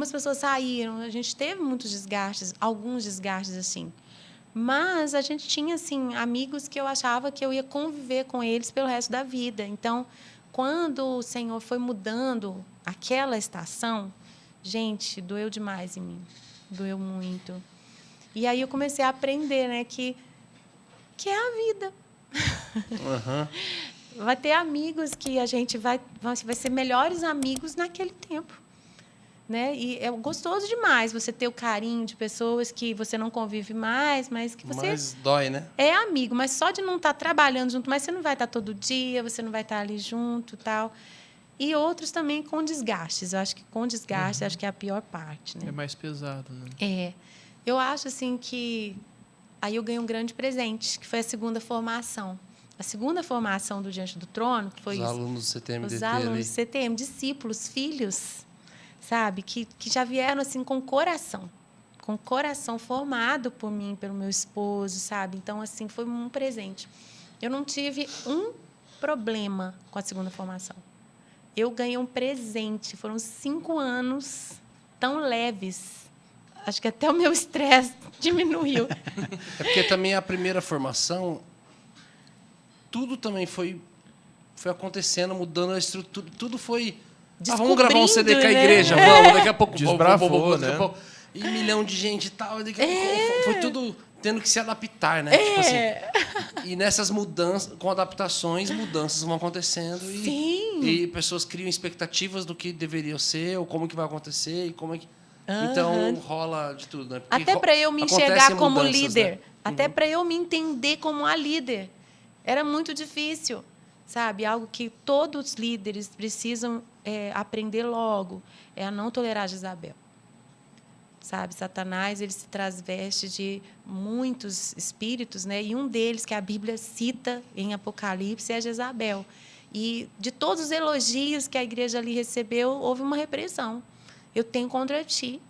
algumas pessoas saíram, a gente teve muitos desgastes, alguns desgastes assim. Mas a gente tinha assim amigos que eu achava que eu ia conviver com eles pelo resto da vida. Então, quando o Senhor foi mudando aquela estação, gente, doeu demais em mim. Doeu muito. E aí eu comecei a aprender, né, que é a vida. Vai ter amigos que a gente vai ser melhores amigos naquele tempo. Né? E é gostoso demais você ter o carinho de pessoas que você não convive mais, mas que você... Mas dói, né? É amigo, mas só de não estar trabalhando junto, mas você não vai estar todo dia, você não vai estar ali junto, tal. E outros também com desgastes. Eu acho que com desgaste, acho que é a pior parte, né? É mais pesado, né? É. Eu acho assim que aí eu ganhei um grande presente, que foi a segunda formação. A segunda formação do Diante do Trono, que foi os alunos do CTMDT os alunos ali. do CTM, discípulos, filhos, sabe, que já vieram assim com o coração formado por mim, pelo meu esposo, sabe? Então assim foi um presente. Eu não tive um problema com a segunda formação. Eu ganhei um presente. Foram 5 anos tão leves. Acho que até o meu estresse diminuiu. É porque também a primeira formação, tudo também foi acontecendo, mudando a estrutura, tudo foi... vamos gravar um CD com a igreja, vamos, daqui a pouco... Desbravou, né? E 1 milhão de gente e tal, daqui a pouco foi tudo tendo que se adaptar, né? Tipo assim, e nessas mudanças, com adaptações, mudanças vão acontecendo e pessoas criam expectativas do que deveria ser, ou como que vai acontecer, e como é que... Então, rola de tudo, né? Porque até para eu me enxergar como mudanças, líder, né? até para eu me entender como a líder. Era muito difícil, sabe? Algo que todos os líderes precisam aprender logo, é a não tolerar Jezabel. Sabe? Satanás, ele se transveste de muitos espíritos, né? E um deles, que a Bíblia cita em Apocalipse, é Jezabel. E de todos os elogios que a igreja ali recebeu, houve uma repressão. Eu tenho contra ti.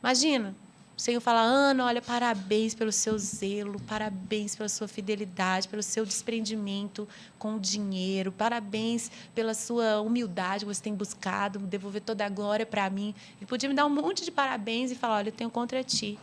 Imagina, o Senhor fala, Ana, olha, parabéns pelo seu zelo, parabéns pela sua fidelidade, pelo seu desprendimento com o dinheiro, parabéns pela sua humildade que você tem buscado, devolver toda a glória para mim. Ele podia me dar um monte de parabéns e falar, olha, eu tenho contra ti.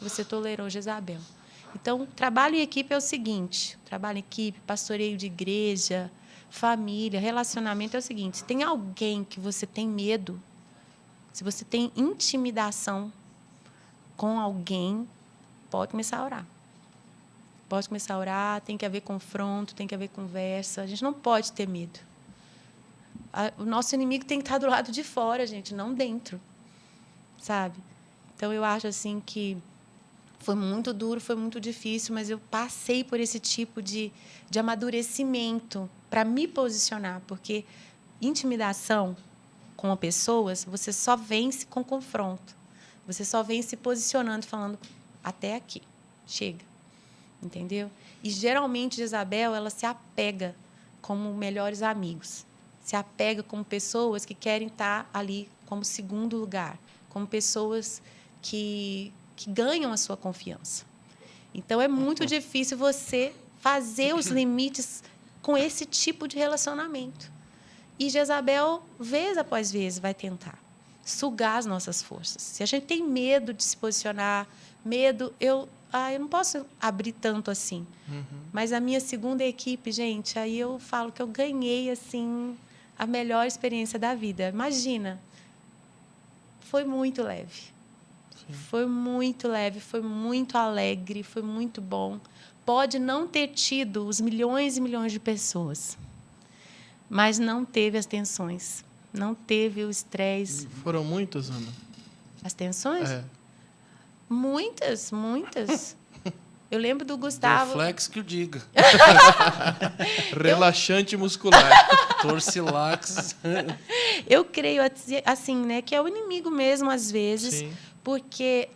Você tolerou Jezabel. Então, trabalho em equipe é o seguinte, trabalho em equipe, pastoreio de igreja, família, relacionamento é o seguinte, se tem alguém que você tem medo, se você tem intimidação com alguém, pode começar a orar. Pode começar a orar, tem que haver confronto, tem que haver conversa. A gente não pode ter medo. O nosso inimigo tem que estar do lado de fora, gente, não dentro. Sabe? Então, eu acho assim que foi muito duro, foi muito difícil, mas eu passei por esse tipo de amadurecimento para me posicionar, porque intimidação com pessoas, você só vence com confronto. Você só vem se posicionando, falando até aqui, chega, entendeu? E geralmente Jezabel, ela se apega como melhores amigos, se apega como pessoas que querem estar ali como segundo lugar, como pessoas que ganham a sua confiança. Então é muito difícil você fazer os limites com esse tipo de relacionamento. E Jezabel, vez após vez, vai tentar sugar as nossas forças. Se a gente tem medo de se posicionar, medo, eu não posso abrir tanto assim. Mas a minha segunda equipe, gente, aí eu falo que eu ganhei assim a melhor experiência da vida. Imagina, foi muito leve. Sim. Foi muito leve, foi muito alegre, foi muito bom. Pode não ter tido os milhões e milhões de pessoas, mas não teve as tensões. Não teve o estresse. Foram muitas, Ana? As tensões? Muitas, muitas. Eu lembro do Gustavo... Dorflex que o diga. Relaxante muscular. Torcilax. Eu creio, assim, né, que é o inimigo mesmo, às vezes, sim, porque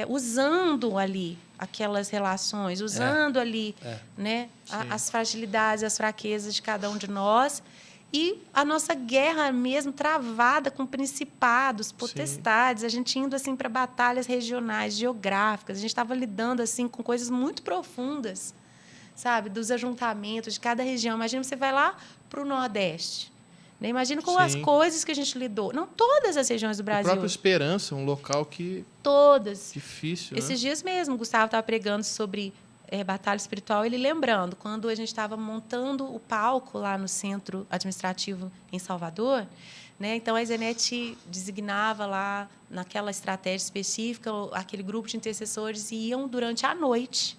usando ali aquelas relações, usando ali né, as fragilidades, as fraquezas de cada um de nós, e a nossa guerra mesmo travada com principados, potestades, sim, a gente indo assim para batalhas regionais, geográficas, a gente estava lidando assim com coisas muito profundas, sabe, dos ajuntamentos de cada região. Imagina, você vai lá para o Nordeste, Né? Imagina com as coisas que a gente lidou. Não todas as regiões do Brasil. A própria Esperança, um local que... Todas. Difícil, Esses dias mesmo, o Gustavo estava pregando sobre batalha espiritual, ele lembrando, quando a gente estava montando o palco lá no centro administrativo em Salvador, né? Então a Zenete designava lá, naquela estratégia específica, aquele grupo de intercessores iam durante a noite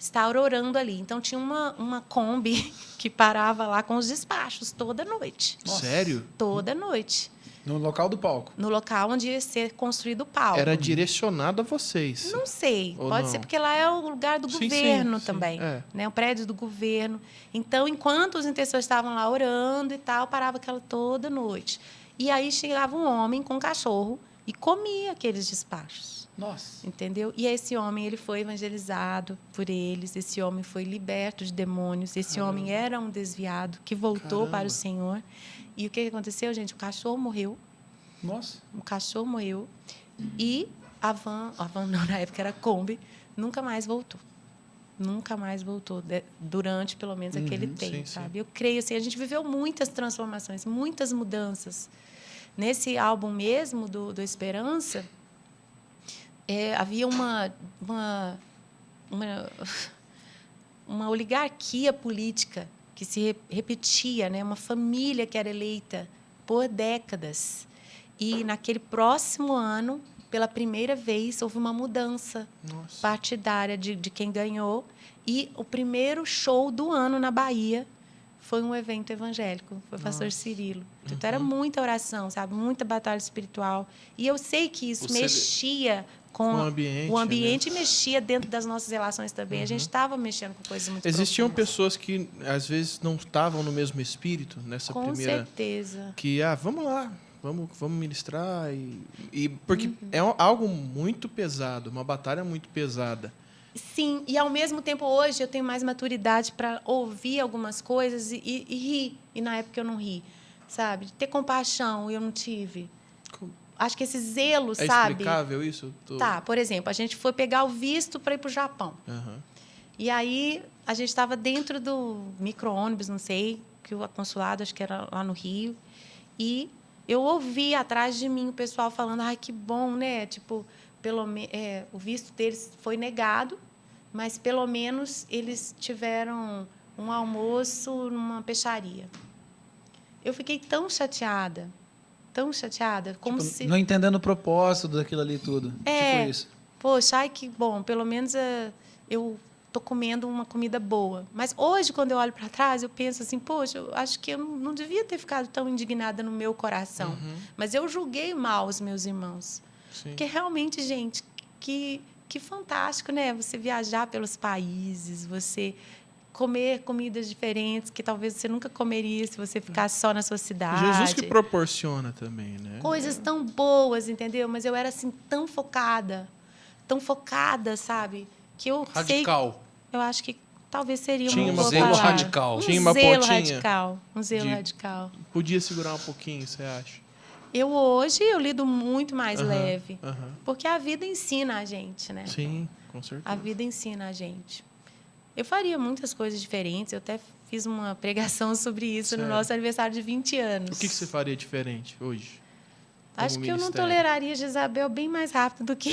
estar orando ali. Então tinha uma Kombi que parava lá com os despachos toda noite. Nossa. Sério? Toda noite. No local do palco? No local onde ia ser construído o palco. Era direcionado a vocês? Não sei. Ou Pode não? ser porque lá é o lugar do governo sim, também. é. Né? O prédio do governo. Então, enquanto os intercessores estavam lá orando e tal, parava aquela toda noite. E aí chegava um homem com um cachorro e comia aqueles despachos. Nossa. Entendeu? E esse homem, ele foi evangelizado por eles, esse homem foi liberto de demônios, esse homem era um desviado que voltou para o Senhor. E o que aconteceu, gente? O cachorro morreu. Nossa. O cachorro morreu e a van não, na época era a Kombi, nunca mais voltou. Nunca mais voltou, durante pelo menos aquele tempo, sabe? Eu creio assim, a gente viveu muitas transformações, muitas mudanças. Nesse álbum mesmo do Esperança, havia uma oligarquia política que se repetia, né? Uma família que era eleita por décadas. E, naquele próximo ano, pela primeira vez, houve uma mudança partidária de quem ganhou. E o primeiro show do ano na Bahia foi um evento evangélico, foi o pastor Cirilo. Então, era muita oração, sabe? Muita batalha espiritual. E eu sei que isso mexia com o ambiente, né? E mexia dentro das nossas relações também. A gente estava mexendo com coisas muito Existiam profundas. pessoas que, às vezes, não estavam no mesmo espírito nessa com primeira... Com certeza. Que, vamos lá, vamos ministrar. Porque é algo muito pesado, uma batalha muito pesada. Sim, e ao mesmo tempo hoje eu tenho mais maturidade para ouvir algumas coisas e rir. E na época eu não ri, sabe? Ter compaixão, eu não tive. Acho que esse zelo, sabe? É explicável isso? Tá, por exemplo, a gente foi pegar o visto para ir para o Japão. E aí a gente estava dentro do micro-ônibus, não sei, que o consulado, acho que era lá no Rio. E eu ouvi atrás de mim o pessoal falando, ai, que bom, né? Tipo, o visto deles foi negado, mas pelo menos eles tiveram um almoço numa peixaria. Eu fiquei tão chateada, como tipo, se... Não entendendo o propósito daquilo ali tudo. Tipo isso. Poxa, ai, que bom, pelo menos eu estou comendo uma comida boa. Mas hoje, quando eu olho para trás, eu penso assim, poxa, eu acho que eu não devia ter ficado tão indignada no meu coração. Mas eu julguei mal os meus irmãos. Sim. Porque realmente, gente, que fantástico, né? Você viajar pelos países, você comer comidas diferentes que talvez você nunca comeria se você ficasse só na sua cidade. Jesus que proporciona também, né? Coisas tão boas, entendeu? Mas eu era assim tão focada, sabe? Que eu radical. Eu acho que talvez seria Tinha uma uma zelo palavra. radical. Tinha uma zelo pontinha radical, um zelo radical. Podia segurar um pouquinho, você acha? Hoje eu lido muito mais leve, porque a vida ensina a gente, né? Sim, com certeza. A vida ensina a gente. Eu faria muitas coisas diferentes. Eu até fiz uma pregação sobre isso no nosso aniversário de 20 anos. O que você faria diferente hoje? Acho que eu não toleraria Jezabel bem mais rápido do que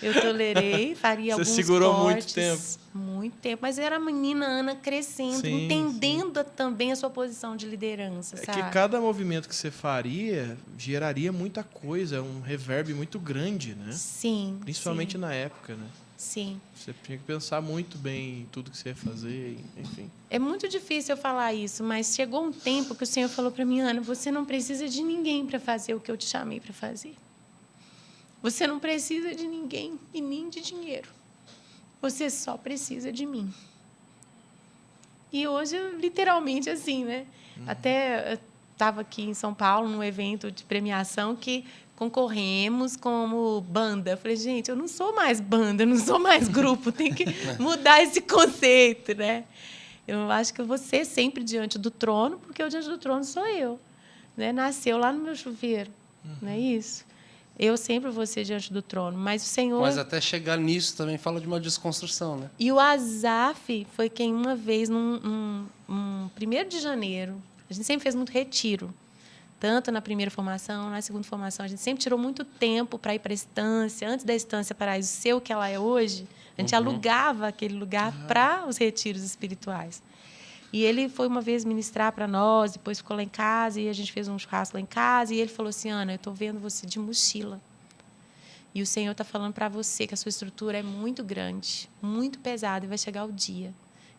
eu tolerei. Faria alguns cortes. Você segurou muito tempo. Muito tempo. Mas era a menina Ana crescendo, entendendo também a sua posição de liderança, sabe? É que cada movimento que você faria geraria muita coisa, um reverb muito grande, né? Sim. Principalmente na época, né? Sim. Você tinha que pensar muito bem em tudo que você ia fazer, enfim. É muito difícil eu falar isso, mas chegou um tempo que o Senhor falou para mim, Ana, você não precisa de ninguém para fazer o que eu te chamei para fazer. Você não precisa de ninguém e nem de dinheiro. Você só precisa de mim. E hoje, literalmente assim, né? Até eu estava aqui em São Paulo, num evento de premiação que concorremos como banda. Eu falei, gente, eu não sou mais banda, eu não sou mais grupo, tem que mudar esse conceito, né? Eu acho que eu vou ser sempre diante do trono, porque o diante do trono sou eu. Né? Nasceu lá no meu chuveiro, não é isso? Eu sempre vou ser diante do trono, mas o Senhor... Mas até chegar nisso também fala de uma desconstrução, né? E o Asaf foi quem uma vez, num 1º de janeiro, A gente sempre fez muito retiro. Tanto na primeira formação, na segunda formação. A gente sempre tirou muito tempo para ir para a estância. Antes da estância Paraíso ser o que ela é hoje, a gente alugava aquele lugar para os retiros espirituais. E ele foi uma vez ministrar para nós, depois ficou lá em casa, e a gente fez um churrasco lá em casa, e ele falou assim, Ana, eu estou vendo você de mochila. E o Senhor está falando para você que a sua estrutura é muito grande, muito pesada, e vai chegar o dia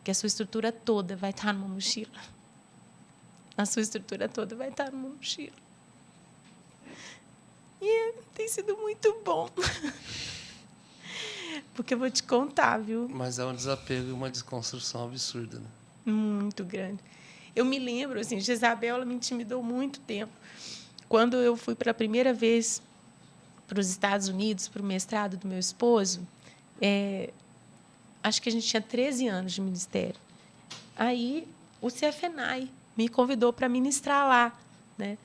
que a sua estrutura toda vai estar numa mochila. A sua estrutura toda vai estar numa mochila. E tem sido muito bom. Porque eu vou te contar, viu? Mas é um desapego e uma desconstrução absurda, né? Muito grande. Eu me lembro, assim, Jezabel, ela me intimidou muito tempo. Quando eu fui pela primeira vez para os Estados Unidos, para o mestrado do meu esposo, acho que a gente tinha 13 anos de ministério. Aí, o CFNAI me convidou para ministrar lá, né?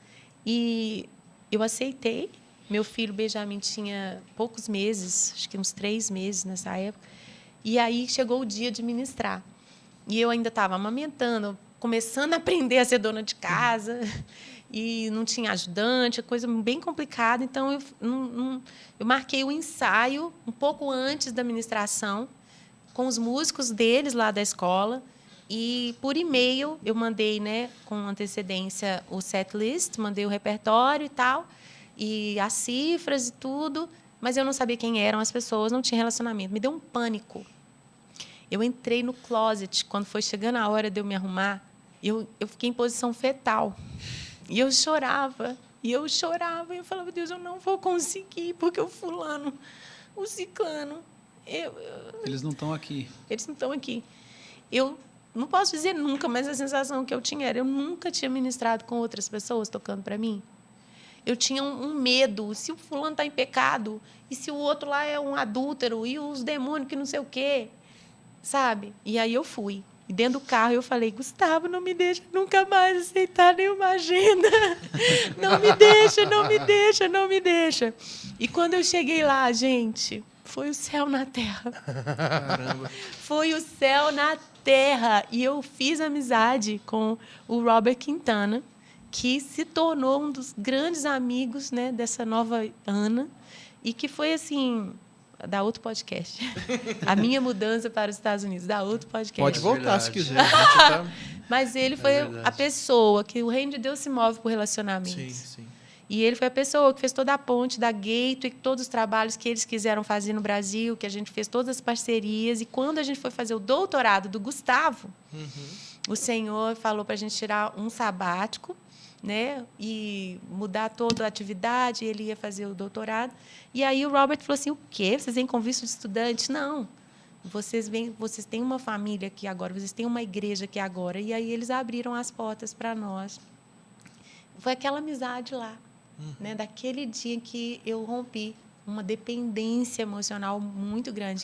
E eu aceitei. Meu filho Benjamin tinha poucos meses, acho que uns 3 meses nessa época. E aí chegou o dia de ministrar. E eu ainda estava amamentando, começando a aprender a ser dona de casa, e não tinha ajudante, coisa bem complicada. Então, eu marquei o ensaio um pouco antes da ministração, com os músicos deles lá da escola, e, por e-mail, eu mandei, né, com antecedência o setlist, mandei o repertório e tal, e as cifras e tudo, mas eu não sabia quem eram as pessoas, não tinha relacionamento. Me deu um pânico. Eu entrei no closet, quando foi chegando a hora de eu me arrumar, eu fiquei em posição fetal. E eu chorava, e eu falava, Deus, eu não vou conseguir, porque o fulano, o ciclano... Eles não estão aqui. Eles não estão aqui. Eu não posso dizer nunca, mas a sensação que eu tinha era, eu nunca tinha ministrado com outras pessoas tocando para mim. Eu tinha um medo, se o fulano está em pecado, e se o outro lá é um adúltero, e os demônios que não sei o quê... Sabe? E aí eu fui. E dentro do carro eu falei, Gustavo, não me deixa nunca mais aceitar nenhuma agenda. Não me deixa, não me deixa, não me deixa. E quando eu cheguei lá, gente, foi o céu na terra. Caramba. Foi o céu na terra. E eu fiz amizade com o Robert Quintana, que se tornou um dos grandes amigos, né, dessa nova Ana. E que foi assim... Dá outro podcast. A minha mudança para os Estados Unidos. Dá outro podcast. Pode voltar se verdade. quiser. A gente tá... Mas ele foi verdade. a pessoa que o reino de Deus se move por relacionamentos. Sim, sim. E ele foi a pessoa que fez toda a ponte da Gateway, todos os trabalhos que eles quiseram fazer no Brasil, que a gente fez todas as parcerias. E quando a gente foi fazer o doutorado do Gustavo, o Senhor falou para a gente tirar um sabático, né, e mudar toda a atividade, ele ia fazer o doutorado. E aí o Robert falou assim, o quê? Vocês vêm com visto de estudante? Não. Vocês têm uma família aqui agora, vocês têm uma igreja aqui agora. E aí eles abriram as portas para nós. Foi aquela amizade lá, né, daquele dia que eu rompi uma dependência emocional muito grande.